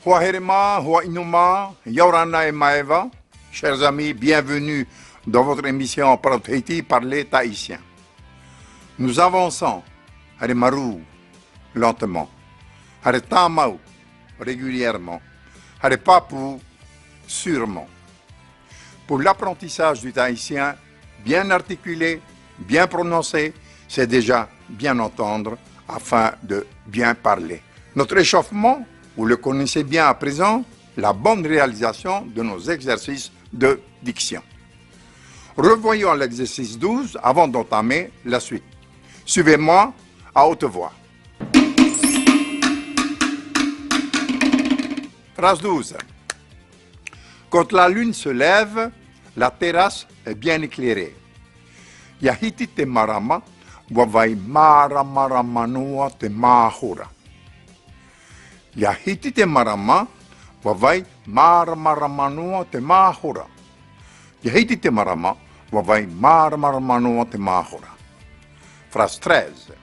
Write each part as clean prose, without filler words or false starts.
Hoaherema, Hoainuma, Yaurana et Maeva, chers amis, bienvenue dans votre émission Protéti par les Tahitiens. Nous avançons, Haremaru, lentement, Haretamau, régulièrement, Harepapu, sûrement. Pour l'apprentissage du tahitien, bien articulé, bien prononcé, c'est déjà bien entendre afin de bien parler. Notre échauffement, vous le connaissez bien à présent, la bonne réalisation de nos exercices de diction. Revoyons l'exercice 12 avant d'entamer la suite. Suivez-moi à haute voix. Phrase 12. Quand la lune se lève, la terrasse est bien éclairée. Yahiti te marama, wavai maramanua te mahora. Yahiti te marama, wavai maramanua te mahora. Yahiti te marama, wavai maramanua te mahora. Phrase 13.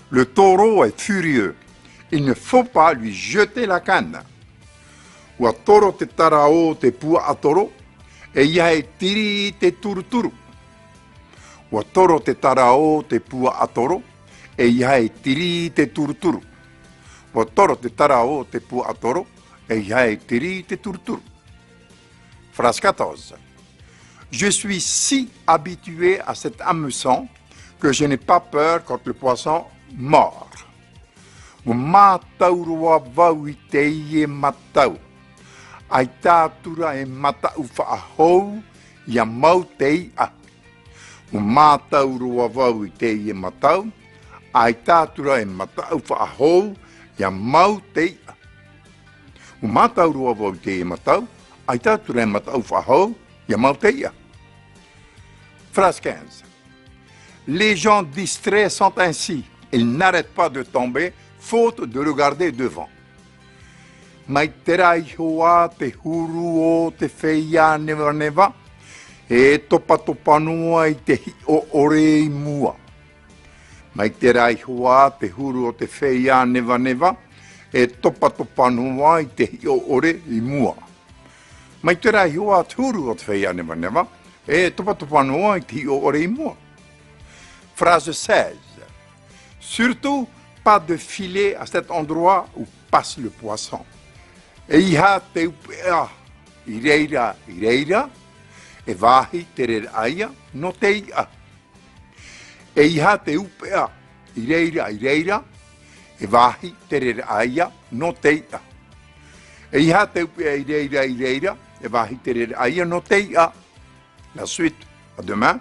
Le taureau est furieux. Il ne faut pas lui jeter la canne. Watoro te tarao te pua atoro, e iae tiri te turuturu. Watoro te tarao te pua atoro, e iae tiri te turuturu. Watoro te tarao te pua atoro, e iae tiri te turuturu. Phrase 14. Je suis si habitué à cet hameçon que je n'ai pas peur quand le poisson mord. Mataurua vaui te ie matau. Aitatura e mata ufaahou, ia mau tei a. Mataurua vaui te ie matau. Aitatura e mata ufaahou, ia mau tei a. Mataurua vaui te ie matau. Aitatura e mata ufaahou, ia mau tei a. Phrase 15. Les gens distraits sont ainsi. Ils n'arrêtent pas de tomber, faute de regarder devant. Maiterai hoa te huru o te wheia newa newa, e topa topanua i te hi o ore i mua. Maiterai hoa te huru o te wheia newa newa, e topa topanua i te hi o ore i mua. Maiterai hoa te huru o te wheia newa newa, e topa topanua i te hi o ore i mua. Phrase 16. Surtout, pas de filet à cet endroit où passe le poisson. E iha te upea, ireira, e vahi te aia no te ia. E iha te upea, ireira, e vahi te aia no te ia. E iha te upea, ireira, e vahi te aia no te ia. La suite, à demain,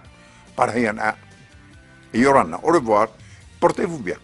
par Yorana. Au revoir, portez-vous bien.